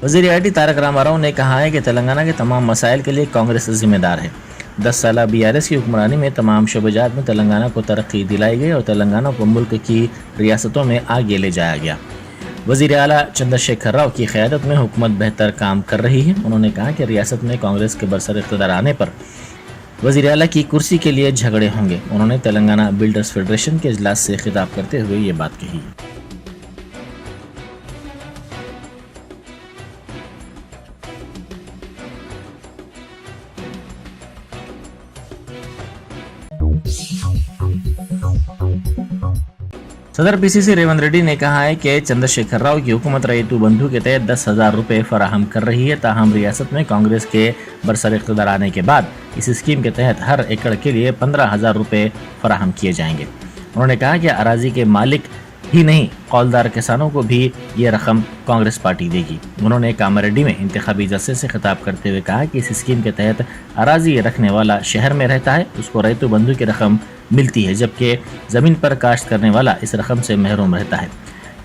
वज़ीर आईटी तारक रामाराव ने कहा है कि तेलंगाना के तमाम मसाइल के लिए कांग्रेस जिम्मेदार है। 10 साल बीआरएस की हुक्मरानी में तमाम शोबेजात में तेलंगाना को तरक्की दिलाई गई और तेलंगाना को मुल्क की रियासतों में आगे ले जाया गया। वज़ीर आला चंद्रशेखर राव की क़यादत में हुकूमत बेहतर काम कर रही है। उन्होंने कहा कि रियासत में कांग्रेस के बरसर इक़्तिदार आने पर वज़ीर आला की कुर्सी के लिए झगड़े होंगे। उन्होंने तेलंगाना बिल्डर्स फेडरेशन के इजलास से खिताब करते हुए ये बात कही। सदर पीसीसी रेवंत रेड्डी ने कहा है कि चंद्रशेखर राव की हुकूमत रैतु बंधु के तहत 10,000 रुपये फराहम कर रही है। ताहम रियासत में कांग्रेस के बरसर इक़्तिदार आने के बाद इस स्कीम के तहत हर एकड़ के लिए 15,000 रुपये फराहम किए जाएंगे। उन्होंने कहा कि अराजी के मालिक ही नहीं, कौलदार किसानों को भी ये रकम कांग्रेस पार्टी देगी। उन्होंने कामारेड्डी में इंतखाबी जलसे से खिताब करते हुए कहा कि इस स्कीम के तहत अराजी रखने वाला शहर में रहता है, उसको रैतु बंधु की रकम मिलती है, जबकि ज़मीन पर काश्त करने वाला इस रकम से महरूम रहता है।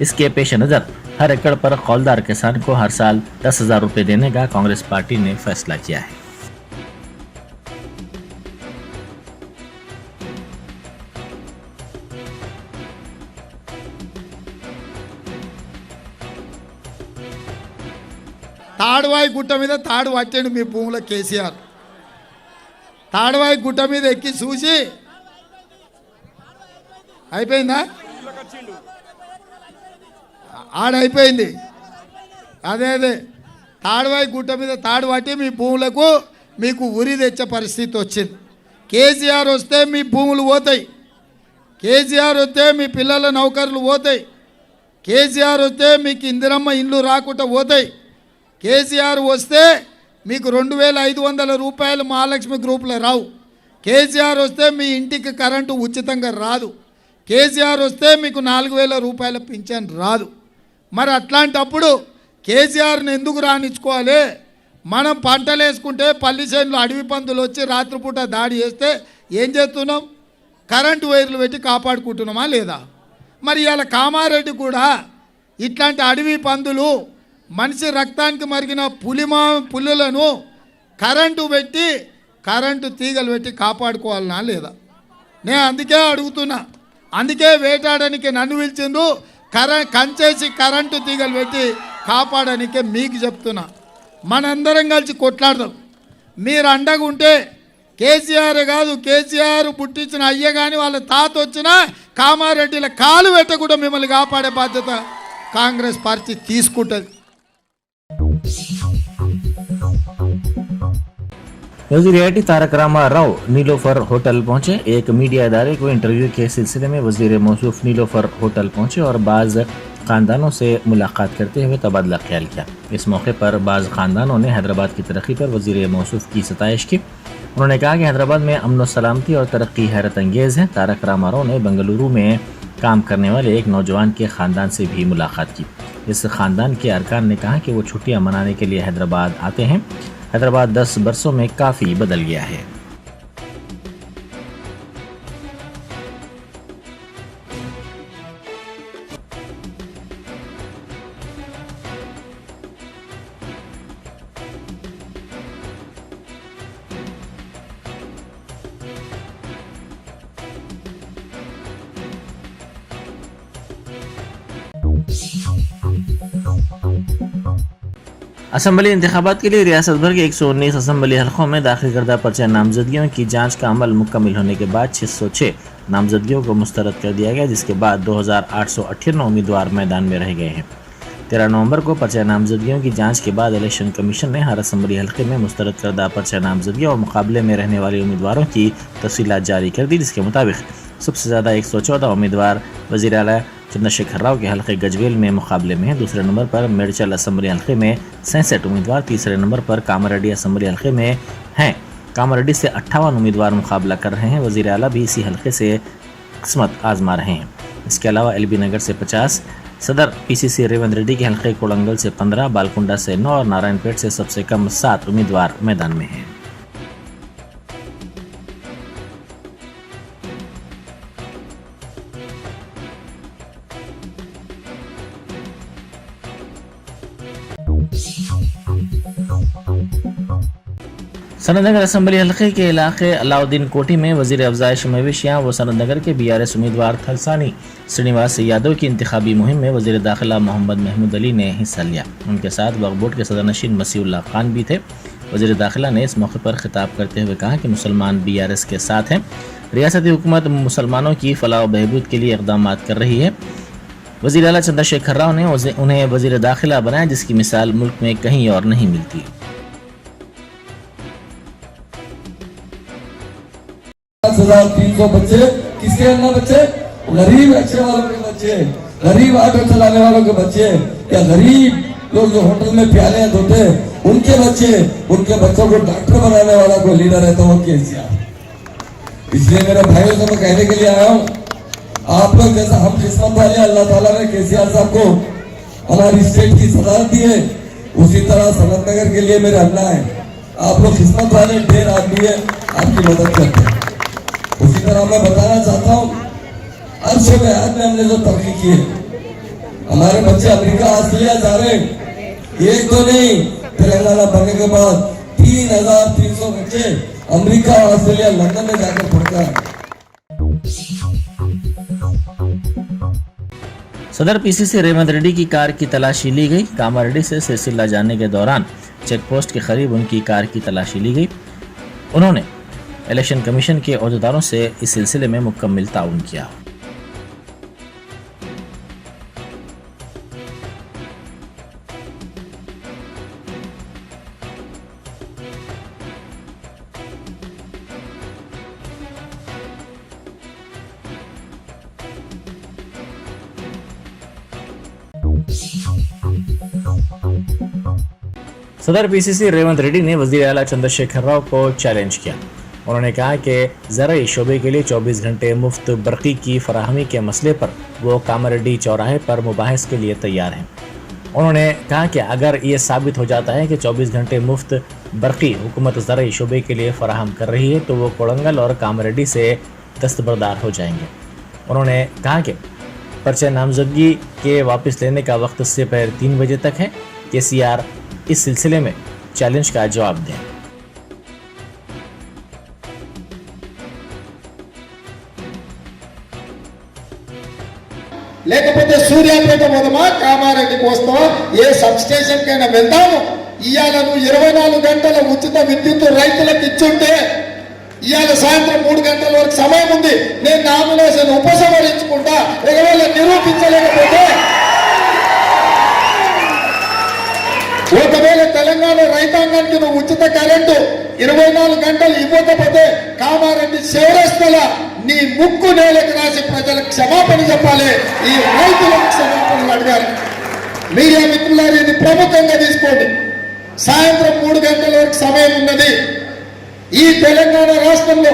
इसके पेश नज़र हर एकड़ पर कौलदार किसान को हर साल 10,000 रुपये देने का कांग्रेस पार्टी ने फैसला किया है। తాడువాయి గుట్ట మీద తాడు పట్టాడు మీ భూముల కేసీఆర్. తాడువాయి గుట్ట మీద ఎక్కి చూసి అయిపోయిందా, ఆడైపోయింది. అదే తాడువాయి గుట్ట మీద తాడు పట్టి మీ భూములకు మీకు ఉరి తెచ్చే పరిస్థితి వచ్చింది. కేసీఆర్ వస్తే మీ భూములు పోతాయి, కేసీఆర్ వస్తే మీ పిల్లల నౌకర్లు పోతాయి, కేసీఆర్ వస్తే మీకు ఇందిరమ్మ ఇండ్లు రాకుండా పోతాయి, కేసీఆర్ వస్తే మీకు 2,500 రూపాయలు మహాలక్ష్మి గ్రూపులో రావు, కేసీఆర్ వస్తే మీ ఇంటికి కరెంటు ఉచితంగా రాదు, కేసీఆర్ వస్తే మీకు 4,000 రూపాయల పింఛన్ రాదు. మరి అట్లాంటప్పుడు కేసీఆర్ని ఎందుకు రానిచ్చుకోవాలి? మనం పంటలు వేసుకుంటే పల్లి చేనులు అడవి పందులు వచ్చి రాత్రిపూట దాడి చేస్తే ఏం చేస్తున్నాం? కరెంటు వైర్లు పెట్టి కాపాడుకుంటున్నామా లేదా? మరి ఇవాళ కామారెడ్డి కూడా ఇట్లాంటి అడవి పందులు, మనిషి రక్తానికి మరిగిన పులులను కరెంటు పెట్టి, కరెంటు తీగలు పెట్టి కాపాడుకోవాలనా లేదా? నేను అందుకే అడుగుతున్నా, అందుకే వేటాడడానికి నన్ను పిలిచిండ్రు, కంచేసి కరెంటు తీగలు పెట్టి కాపాడడానికే మీకు చెప్తున్నా. మనందరం కలిసి కొట్లాడదాం. మీరు అండగా ఉంటే కేసీఆర్ కాదు, కేసీఆర్ పుట్టించిన అయ్య కానీ వాళ్ళ తాత వచ్చినా కామారెడ్డిల కాలు పెట్టకుండా మిమ్మల్ని కాపాడే బాధ్యత కాంగ్రెస్ పార్టీ తీసుకుంటుంది. वज़ीर आईटी तारक रामाराव नीलोफर होटल पहुंचे। एक मीडिया इदारे को इंटरव्यू के सिलसिले में वज़ीर मौसूफ नीलोफर होटल पहुंचे और बाज़ ख़ानदानों से मुलाकात करते हुए तबादला ख्याल किया। इस मौके पर बाज़ ख़ानदानों ने हैदराबाद की तरक्की पर वज़ीर मौसूफ की सताइश की। उन्होंने कहा कि हैदराबाद में अमन सलामती और तरक्की हैरत अंगेज़ है। तारक रामाराव ने बेंगलुरु में काम करने वाले एक नौजवान के ख़ानदान से भी मुलाकात की। इस ख़ानदान के अरकान ने कहा कि वो छुट्टियाँ मनाने के लिए हैदराबाद आते हैं। हैदराबाद 10 बरसों में काफ़ी बदल गया है। असम्बली इंतखाबात के लिए रियासत भर के 119 असम्बली हलकों में दाखिल करदा पर्चा नामजदगियों की जांच का अमल मुकम्मल होने के बाद 606 नामजदगियों को मुस्तरद कर दिया गया, जिसके बाद 2,898 उम्मीदवार मैदान में रह गए हैं। 13 नवंबर को पर्चा नामजदगियों की जांच के बाद इलेक्शन कमीशन ने हर असम्बली हलके में मुस्तरद करदा पर्चा नामजदगियों और मुकाबले में रहने वाले उम्मीदवारों की तफसीलात जारी कर दी, जिसके मुताबिक सबसे ज़्यादा 114 उम्मीदवार वज़ीर आला चंद्रशेखर राव के हल्के गजवेल में मुकाबले में हैं। दूसरे नंबर पर मेडचल असम्बली हल्के में 67 उम्मीदवार, तीसरे नंबर पर कामारेड्डी असम्बली हल्के में हैं। कामारेड्डी से 58 उम्मीदवार मुकाबला कर रहे हैं। वज़ीर आला भी इसी हल्के से किस्मत आजमा रहे हैं। इसके अलावा एलबी नगर से 50, सदर पीसीसी रेवंत रेड्डी के हल्के कोड़ंगल से 15, बालकुंडा से 9 और नारायणपेट से सबसे कम 7 उम्मीदवार मैदान में हैं। सनतनगर असम्बली हल्के के इलाके अलाउद्दीन कोठी में वजीर अफजाइश मवेशियाँ व सनतनगर के BRS उम्मीदवार थलसानी श्रीनिवास यादव की इंतखाबी मुहिम में वजीर दाखिला मोहम्मद महमूद अली ने हिस्सा लिया। उनके साथ वक्फ बोर्ड के सदर नशीन मसीउल्लाह खान भी थे। वजीर दाखिला ने इस मौके पर खिताब करते हुए कहा कि मुसलमान BRS के साथ हैं। रियासती हुकूमत मुसलमानों की फलाह व बहबूद के लिए इक़दाम कर रही है। वज़ीर आला चंद्रशेखर राव ने उन्हें वजीर दाखिला बनाया, जिसकी मिसाल मुल्क में कहीं और नहीं मिलती। 5,300 बच्चे किसके अन्ना बच्चे? गरीब रिक्शे वालों के बच्चे, गरीब ऑटो चलाने वालों के बच्चे, या गरीब लोग जो होटल में प्याले धोते उनके बच्चे, उनके बच्चों को डॉक्टर बनाने वाला कोई लीडर है तो वो केसीआर। इसलिए मेरे भाइयों से मैं कहने के लिए आया हूँ, आप लोग जैसा हम किस्मत वाले अल्लाह ताला ने केसीआर साहब को हमारी स्टेट की सदारत दी है, उसी तरह सनतनगर के लिए मेरे अन्ना है। आप लोग किस्मत वाले ढेर आदमी है, आपकी मदद करते हैं। उसी तरह मैं बताना चाहता हूँ, अर्श बयान में हमने जो तरक्की की है, हमारे बच्चे अमेरिका ऑस्ट्रेलिया जा रहे हैं। एक तो नहीं, तेलंगाना बनने के बाद 3,300 बच्चे अमेरिका ऑस्ट्रेलिया लंदन में जाकर पढ़ते हैं। सदर PCC रेवंत रेड्डी की कार की तलाशी ली गई। कामारेड्डी से सिलसिला जाने के दौरान चेक पोस्ट के करीब उनकी कार की तलाशी ली गई। उन्होंने इलेक्शन कमीशन के अहदेदारों से इस सिलसिले में मुकम्मल ताउन किया। सदर PCC रेवंत रेड्डी ने वज़ीर आला चंद्रशेखर राव को चैलेंज किया। उन्होंने कहा कि ज़राई शोबे के लिए 24 घंटे मुफ्त बरक़ी की फराहमी के मसले पर वो कामारेड्डी चौराहे पर मुबाहिस के लिए तैयार हैं। उन्होंने कहा कि अगर ये साबित हो जाता है कि 24 घंटे मुफ्त बरक़ी हुकूमत ज़राई शोबे के लिए फ़राहम कर रही है तो वो कोड़ंगल और कामारेड्डी से दस्तबरदार हो जाएंगे। उन्होंने कहा कि पर्चे नामजदगी के वापस लेने का वक्त से पहले 3 बजे तक है। KCR इस सिलसिले में चैलेंज का जवाब दें। లేకపోతే సూర్యాపేట పోదామా కామారెడ్డికి వస్తావా ఏ సబ్ స్టేషన్ కైనా వెళ్తాము ఇవాళ నువ్వు 24 గంటల ఉచిత విద్యుత్ రైతులకు ఇచ్చుంటే ఇవాళ సాయంత్రం 3 గంటల వరకు సమయం ఉంది, నేను నామినేషన్ ఉపసంహరించుకుంటా। ఒకవేళ నిరూపించలేకపోతే ఒకవేళ తెలంగాణ రైతాంగానికి నువ్వు ఉచిత కరెంటు 24 గంటలు ఇవ్వకపోతే కామారెడ్డి శివరస్తల నీ ముక్కు నేలకు రాసి ప్రజలకు క్షమాపణ చెప్పాలి, ఈ రైతులకు క్షమాపణలు అడగాలి। మీడియా మిత్రులారు ఇది ప్రముఖంగా తీసుకోండి। సాయంత్రం 3 గంటల వరకు సమయం ఉన్నది। ఈ తెలంగాణ రాష్ట్రంలో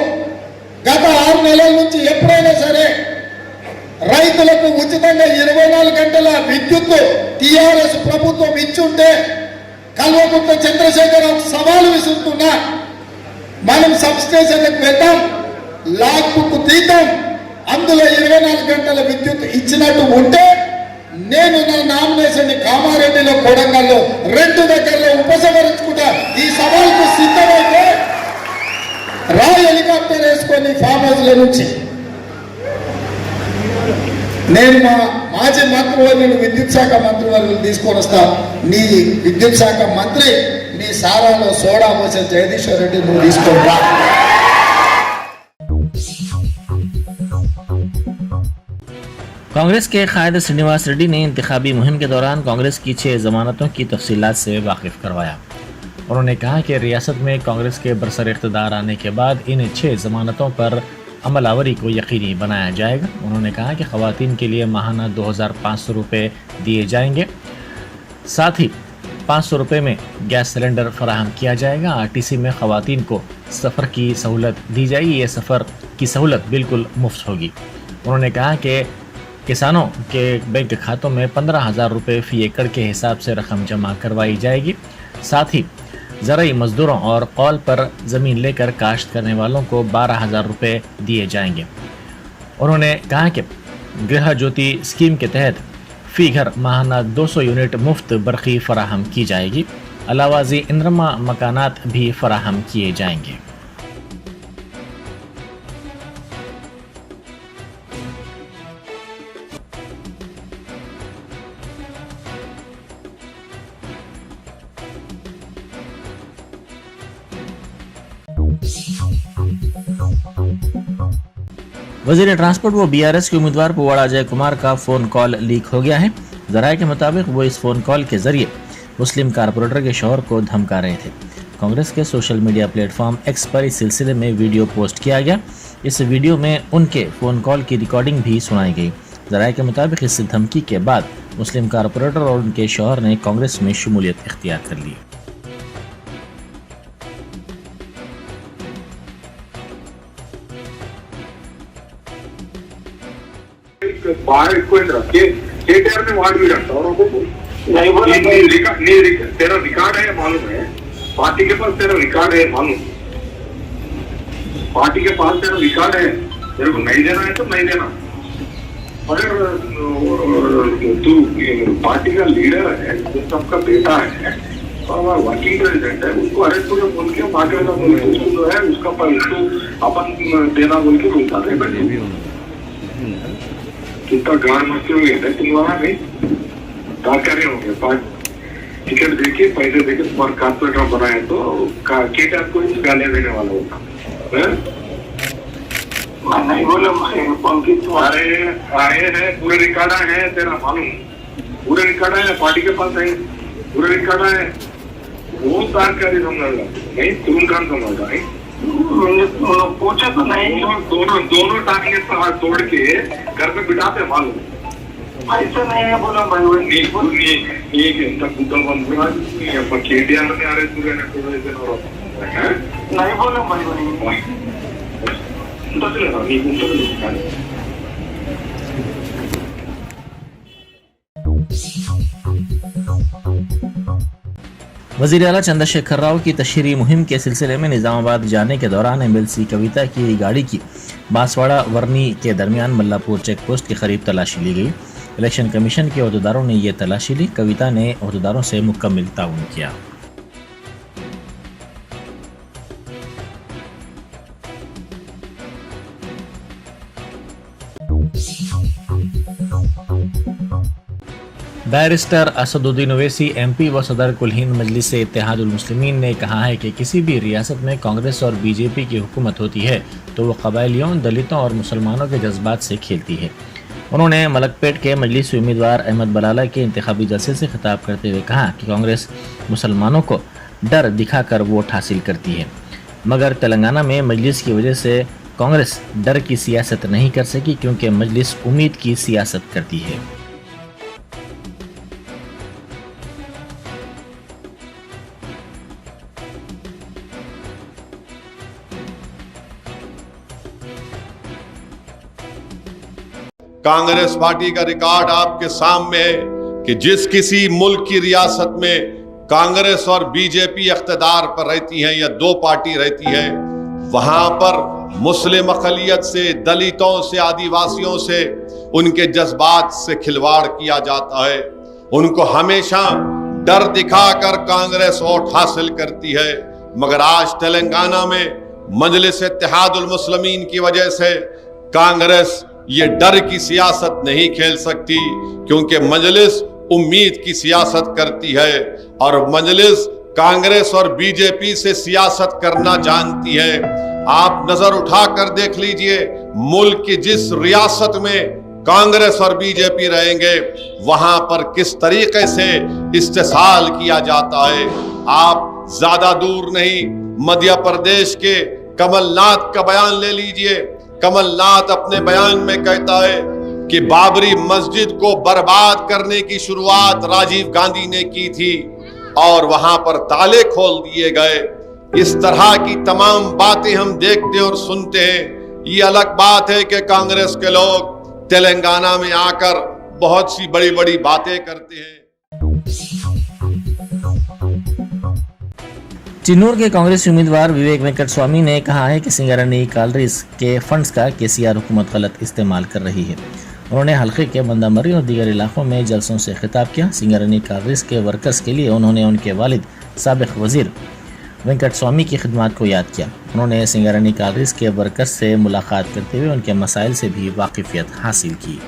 గత 6 నెలల నుంచి ఎప్పుడైనా సరే రైతులకు ఉచితంగా 24 గంటల విద్యుత్ టీఆర్ఎస్ ప్రభుత్వం ఇచ్చుంటే కల్వకుంట్ల చంద్రశేఖరరావు సవాలు విసురుతున్నా, మనం సబ్ స్టేషన్లకు వెళ్తాం, లాగ్ బుక్ తీద్దాం, అందులో 24 గంటల విద్యుత్ ఇచ్చినట్టు ఉంటే నేను నా నామినేషన్ కామారెడ్డిలో కొడంగల్లో 2 దగ్గరలో ఉపసంహరించుకుంటా। ఈ సవాల్కు సిద్ధమైతే హెలికాప్టర్ వేసుకొని ఫామ్ హౌస్ల నుంచి నేను మా మాజీ మంత్రివర్యులు విద్యుత్ శాఖ మంత్రివర్యులు తీసుకొని వస్తా। నీ విద్యుత్ శాఖ మంత్రి నీ సారాలో సోడా పోసే జగదీశ్వర్ రెడ్డి నువ్వు తీసుకొని రా। कांग्रेस के कायद श्रीनिवास रेड्डी ने इंतखाबी मुहिम के दौरान कांग्रेस की 6 जमानतों की तफसीलात से वाकिफ करवाया। उन्होंने कहा कि रियासत में कांग्रेस के बरसर इख्तिदार आने के बाद इन 6 जमानतों पर अमलावरी को यकीनी बनाया जाएगा। उन्होंने कहा कि ख़वातीन के लिए माहाना 2,500 रुपये दिए जाएंगे। साथ ही 500 रुपये में गैस सिलेंडर फराहम किया जाएगा। RTC में ख़वातीन को सफ़र की सहूलत दी जाएगी। ये सफ़र की सहूलत बिल्कुल मुफ्त होगी। उन्होंने कहा कि किसानों के बैंक खातों में 15,000 रुपये फ़ी एकड़ के हिसाब से रकम जमा करवाई जाएगी। साथ ही ज़राई मज़दूरों और कौल पर ज़मीन लेकर काश्त करने वालों को 12,000 रुपये दिए जाएंगे। उन्होंने कहा कि गृह ज्योति स्कीम के तहत फी घर माहाना 200 यूनिट मुफ्त बरक़ी फराहम की जाएगी। अलावाज़ी इनरमा मकानात भी फराहम किए जाएंगे। वजीर ट्रांसपोर्ट व बीआरएस के उम्मीदवार पुवाड़ा अजय कुमार का फोन कॉल लीक हो गया है। जराये के मुताबिक वो इस फोन कॉल के जरिए मुस्लिम कारपोरेटर के शौहर को धमका रहे थे। कांग्रेस के सोशल मीडिया प्लेटफॉर्म एक्स पर इस सिलसिले में वीडियो पोस्ट किया गया। इस वीडियो में उनके फोन कॉल की रिकॉर्डिंग भी सुनाई गई। जराये के मुताबिक इस धमकी के बाद मुस्लिम कारपोरेटर और उनके शौहर ने कांग्रेस में शमूलियत इख्तियार कर ली। केटीआर ने वार्ड भी रखता और नहीं बोला तेरा रिकॉर्ड है मालूम है, पार्टी के पास तेरा रिकॉर्ड है मालूम, पार्टी के पास तेरा रिकॉर्ड है, तेरे को नहीं देना है तो नहीं देना। अगर तू पार्टी का लीडर है, सबका बेटा है और वर्किंग प्रेसिडेंट है, उसको अरेस्ट करके बोल के पार्टी का बोल के उसको जो है उसका अपन देना बोल के बोलता है। कितना गान मस्ती हो गया तुम वहां नहीं क्या कर रहे होंगे, टिकट देके पैसे देके तुम्हारा कारपोरेटर बनाए तो केटीआर को गालियां देने वाला होगा। नहीं बोला तुम्हारे आए हैं, पूरे रिकॉर्ड है तेरा मालूम, पूरे रिकॉर्ड है पार्टी के पास है, पूरे रिकॉर्ड है। वो जानकारी समझा नहीं, तुम कौन समझा नहीं, पूछा तो नहीं। दोनों टांगे तोड़ के घर में बिठाते मालूम, ऐसा नहीं है बोला भाई केटीआर ने अरेस्ट नहीं बोला भाई वज़ीर आला चंद्रशेखर राव की तशहीरी मुहिम के सिलसिले में निजामाबाद जाने के दौरान एमएलसी कविता की गाड़ी की बांसवाड़ा वर्नी के दरमियान मल्लापुर चेक पोस्ट के करीब तलाशी ली गई। इलेक्शन कमीशन के अहदेदारों ने यह तलाशी ली। कविता ने अहदेदारों से मुकम्मल ताउन किया। बैरिस्टर असदुद्दीन ओवैसी एमपी व सदर कुल हिंद मजलिस इत्तेहादुल मुस्लिमीन ने कहा है कि किसी भी रियासत में कांग्रेस और बीजेपी की हुकूमत होती है तो वो कबायलियों, दलितों और मुसलमानों के जज्बात से खेलती है। उन्होंने मलकपेट के मजलिसी उम्मीदवार अहमद बलाला के इंतखाबी जलसे से खिताब करते हुए कहा कि कांग्रेस मुसलमानों को डर दिखाकर वोट हासिल करती है, मगर तेलंगाना में मजलिस की वजह से कांग्रेस डर की सियासत नहीं कर सकी क्योंकि मजलिस उम्मीद की सियासत करती है। कांग्रेस पार्टी का रिकॉर्ड आपके सामने है कि जिस किसी मुल्क की रियासत में कांग्रेस और बीजेपी इख्तिदार पर रहती हैं या दो पार्टी रहती है, वहां पर मुस्लिम अक़लियत से, दलितों से, आदिवासियों से, उनके जज्बात से खिलवाड़ किया जाता है। उनको हमेशा डर दिखाकर कांग्रेस वोट हासिल करती है, मगर आज तेलंगाना में मजलिस इत्तेहादुल मुस्लिमीन की वजह से कांग्रेस ये डर की सियासत नहीं खेल सकती, क्योंकि मजलिस उम्मीद की सियासत करती है और मजलिस कांग्रेस और बीजेपी से सियासत करना जानती है। आप नजर उठाकर देख लीजिए, मुल्क की जिस रियासत में कांग्रेस और बीजेपी रहेंगे वहां पर किस तरीके से इस्तेसाल किया जाता है। आप ज्यादा दूर नहीं, मध्य प्रदेश के कमलनाथ का बयान ले लीजिए। कमलनाथ अपने बयान में कहता है कि बाबरी मस्जिद को बर्बाद करने की शुरुआत राजीव गांधी ने की थी और वहां पर ताले खोल दिए गए। इस तरह की तमाम बातें हम देखते और सुनते हैं। ये अलग बात है कि कांग्रेस के लोग तेलंगाना में आकर बहुत सी बड़ी बड़ी बातें करते हैं। चिन्नूर के कांग्रेस उम्मीदवार विवेक वेंकट स्वामी ने कहा है कि सिंगरनी कॉलरीज के फंड्स का केसीआर हुकूमत गलत इस्तेमाल कर रही है। उन्होंने हल्के के बंदामरी और दीगर इलाकों में जलसों से खिताब किया। सिंगरेनी कांग्रेस के वर्कर्स के लिए उन्होंने उनके वालिद साबिक वजीर वेंकट स्वामी की खिदमत को याद किया। उन्होंने सिंगरेनी कांग्रेस के वर्कर्स से मुलाकात करते हुए उनके मसाइल से भी वाकिफियत हासिल की।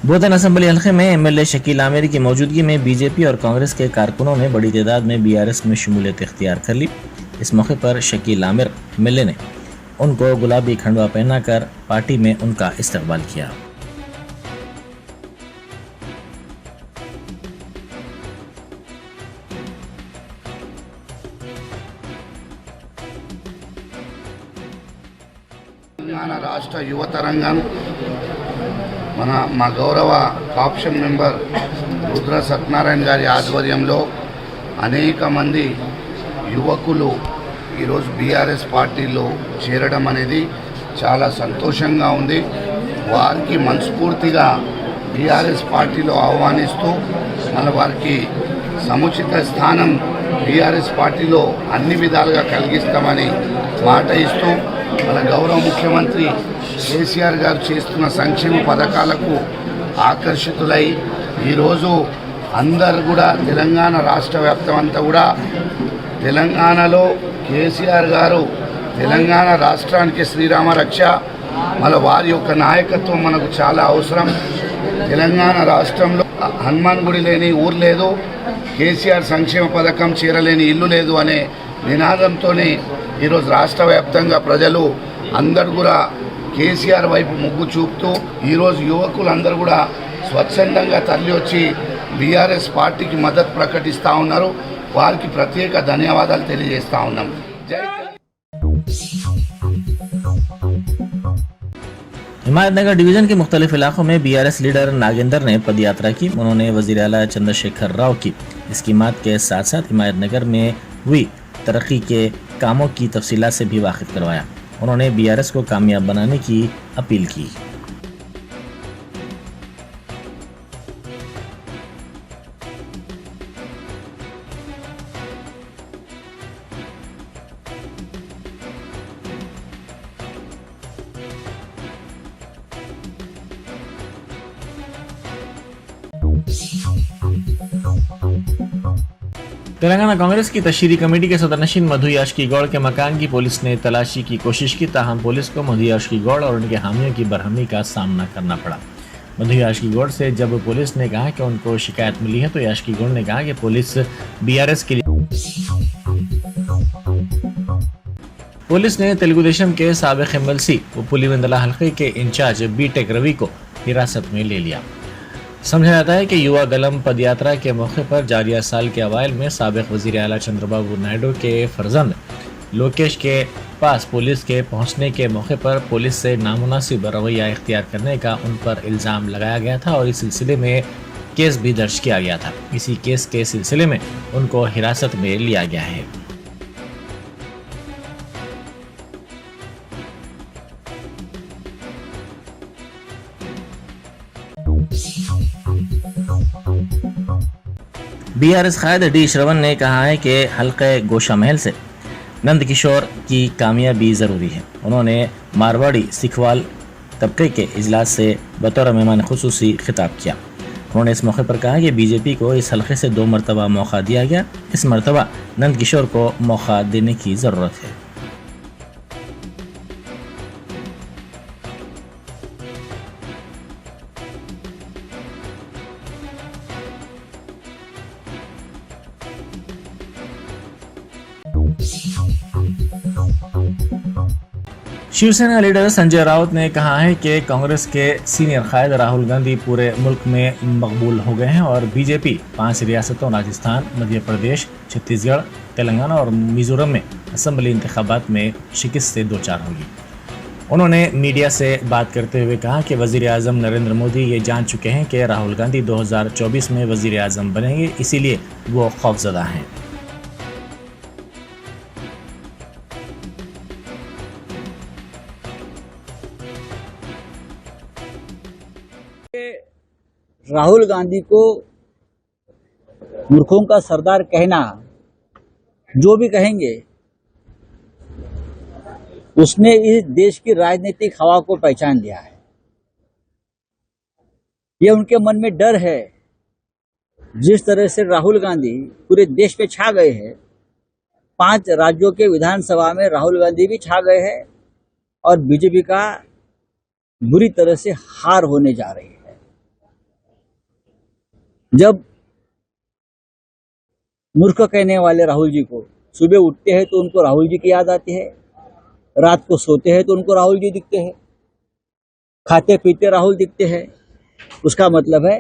बोधन असेंबली हल्के में एमएलए शकील आमिर की मौजूदगी में बीजेपी और कांग्रेस के कारकुनों ने बड़ी तादाद में बीआरएस में शमूलियत इख्तियार कर ली। इस मौके पर शकील आमिर एमएलए ने उनको गुलाबी खंडवा पहनाकर पार्टी में उनका इस्तकबाल किया। తెలంగాణ రాష్ట్ర యువతరంగం మా గౌరవ కాప్షన్ మెంబర్ రుద్ర సత్యనారాయణ గారి ఆధ్వర్యంలో అనేక మంది యువకులు ఈరోజు బీఆర్ఎస్ పార్టీలో చేరడం అనేది చాలా సంతోషంగా ఉంది. వారికి మనస్ఫూర్తిగా బీఆర్ఎస్ పార్టీలో ఆహ్వానిస్తూ మన వారికి సముచిత స్థానం బీఆర్ఎస్ పార్టీలో అన్ని విధాలుగా కలిగిస్తామని మాట ఇస్తూ మన గౌరవ ముఖ్యమంత్రి కేసీఆర్ గారు చేస్తున్న సంక్షేమ పథకాలకు ఆకర్షితులై ఈరోజు అందరు కూడా తెలంగాణ రాష్ట్ర వ్యాప్తం అంతా కూడా తెలంగాణలో కేసీఆర్ గారు తెలంగాణ రాష్ట్రానికి శ్రీరామ రక్ష, మళ్ళీ వారి యొక్క నాయకత్వం మనకు చాలా అవసరం. తెలంగాణ రాష్ట్రంలో హనుమాన్ గుడి లేని ఊరు లేదు, కేసీఆర్ సంక్షేమ పథకం చేరలేని ఇల్లు లేదు అనే నినాదంతోనే ఈరోజు రాష్ట్ర వ్యాప్తంగా ప్రజలు అందరు కూడా కేసీఆర్ వైపు మొగ్గు చూపుతూ ఈరోజు యువకులందరూ కూడా స్వచ్ఛందంగా తరలి వచ్చి బీఆర్ఎస్ పార్టీకి మద్దతు ప్రకటిస్తూ ఉన్నారు. వారికి ప్రత్యేక ధన్యవాదాలు తెలియజేస్తూ ఉన్నాం. జై हिमायतनगर डिवीजन के मुख्तलिफ इलाकों में बीआरएस लीडर नागेंद्र ने पदयात्रा की। उन्होंने वजीर आला चंद्रशेखर राव की स्कीमात के साथ साथ हिमायतनगर में हुई तरक्की के कामों की तफसीलात से भी वाकिफ करवाया। उन्होंने बीआरएस को कामयाब बनाने की अपील की। तेलंगाना कांग्रेस की तशहीरी कमेटी के सदरनशीन मधु याशकी गौड़ के मकान की पुलिस ने तलाशी की कोशिश की, ताहम पुलिस को मधु याशकी गौड़ और उनके हामियों की बरहमी का सामना करना पड़ा। मधु याशकी गौड़ से जब पुलिस ने कहा कि उनको शिकायत मिली है तो याशकी गौड़ ने कहा कि पुलिस बीआरएस के लिए पुलिस ने तेलुगुदेशम के साबिक एमएलसी व पुलिवेंदला हल्के के इंचार्ज बीटेक रवि को हिरासत में ले लिया। समझा जाता है कि युवा गलम पदयात्रा के मौके पर जारिया साल के अवाइल में साबिक वजीर आला चंद्रबाबू नायडू के फर्जंद लोकेश के पास पुलिस के पहुंचने के मौके पर पुलिस से नामुनासिब रवैया इख्तियार करने का उन पर इल्ज़ाम लगाया गया था और इस सिलसिले में केस भी दर्ज किया गया था। इसी केस के सिलसिले में उनको हिरासत में लिया गया है। बीआरएस कायद डी श्रवण ने कहा है कि हल्के गोशा महल से नंद किशोर की कामयाबी ज़रूरी है। उन्होंने मारवाड़ी सिखवाल तबके के इजलास से बतौर मेहमान खुसूसी खिताब किया। उन्होंने इस मौके पर कहा कि बीजेपी को इस हल्के से 2 मरतबा मौका दिया गया, इस मरतबा नंद किशोर को मौका देने की ज़रूरत है। शिवसेना लीडर संजय राउत ने कहा है कि कांग्रेस के सीनियर कायद राहुल गांधी पूरे मुल्क में मकबूल हो गए हैं और बीजेपी 5 रियासतों राजस्थान, मध्य प्रदेश, छत्तीसगढ़, तेलंगाना और मिजोरम में असेंबली इंतखाबात में शिकस्त से दो चार होगी। उन्होंने मीडिया से बात करते हुए कहा कि वजीर आज़म नरेंद्र मोदी ये जान चुके हैं कि राहुल गांधी 2024 में वजीर आज़म बनेंगे, इसीलिए वो खौफजदा हैं। राहुल गांधी को मूर्खों का सरदार कहना, जो भी कहेंगे, उसने इस देश की राजनीतिक हवा को पहचान लिया है। ये उनके मन में डर है। जिस तरह से राहुल गांधी पूरे देश पे छा गए हैं, 5 राज्यों के विधानसभा में राहुल गांधी भी छा गए हैं और बीजेपी का बुरी तरह से हार होने जा रही है। जब मूर्ख कहने वाले राहुल जी को सुबह उठते हैं तो उनको राहुल जी की याद आती है, रात को सोते हैं तो उनको राहुल जी दिखते हैं, खाते पीते राहुल दिखते हैं, उसका मतलब है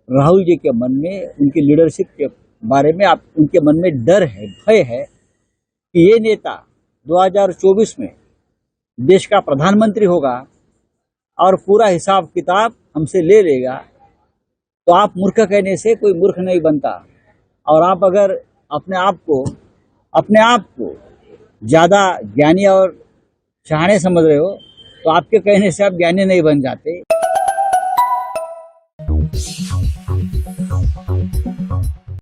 राहुल जी के मन में उनकी लीडरशिप के बारे में उनके मन में डर है, भय है कि ये नेता 2024 में देश का प्रधानमंत्री होगा और पूरा हिसाब किताब हमसे ले लेगा। तो आप मूर्ख कहने से कोई मूर्ख नहीं बनता। और आप अगर अपने आप को ज़्यादा ज्ञानी और शहाणे समझ रहे हो तो आपके कहने से आप ज्ञानी नहीं बन जाते।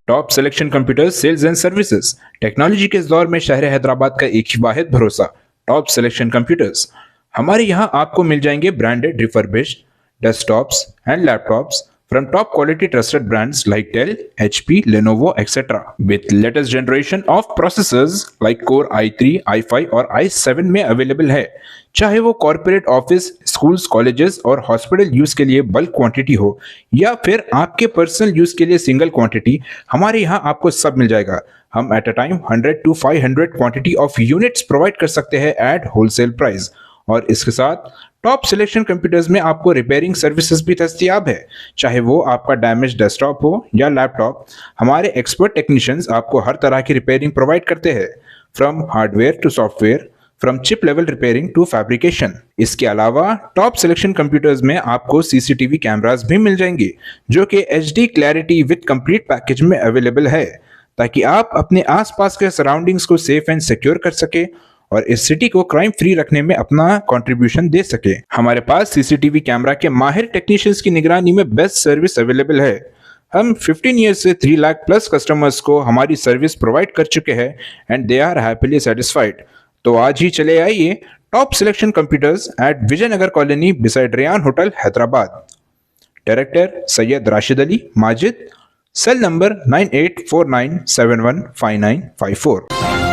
Top selection computers sales and services. Technology के इस दौर में शहर हैदराबाद का एक ही वाहिद भरोसा, टॉप सिलेक्शन कंप्यूटर्स। हमारे यहाँ आपको मिल जाएंगे branded refurbished desktops and laptops from top quality trusted brands like Dell, HP, Lenovo, etc. with latest generation of processors like Core i3, i5 और i7 में अवेलेबल है। चाहे वो कॉर्पोरेट ऑफिस, स्कूल्स, कॉलेजेस और हॉस्पिटल यूज के लिए bulk quantity हो या फिर आपके पर्सनल यूज के लिए सिंगल क्वांटिटी, हमारे यहाँ आपको सब मिल जाएगा। हम at a time 100 to 500 quantity of units provide कर सकते हैं एट होलसेल प्राइस। और इसके साथ टॉप सिलेक्शन कंप्यूटर्स में आपको रिपेयरिंग सर्विसेज भी दस्तयाब है। चाहे वो आपका डैमेज डेस्कटॉप हो या लैपटॉप, हमारे एक्सपर्ट टेक्नीशियंस आपको हर तरह की रिपेयरिंग प्रोवाइड करते हैं, from hardware to software, from chip level repairing to fabrication. इसके अलावा टॉप सिलेक्शन कंप्यूटर्स में आपको सीसीटीवी कैमरास भी मिल जाएंगे जो कि HD clarity with complete package में अवेलेबल है, ताकि आप अपने आसपास के सराउंडिंग्स को सेफ एंड सिक्योर कर सके और इस सिटी को क्राइम फ्री रखने में अपना कंट्रीब्यूशन दे सके। हमारे पास सीसीटीवी कैमरा के माहिर टेक्नीशियंस की निगरानी में बेस्ट सर्विस अवेलेबल है। हम 15 ईयर्स से 3 लाख प्लस कस्टमर्स को हमारी सर्विस प्रोवाइड कर चुके हैं and they are happily satisfied. तो आज ही चले आइए top selection computers at Vijayanagar colony beside Ryan hotel Hyderabad. Director Syed Rashid Ali Majid, cell number 9849715954।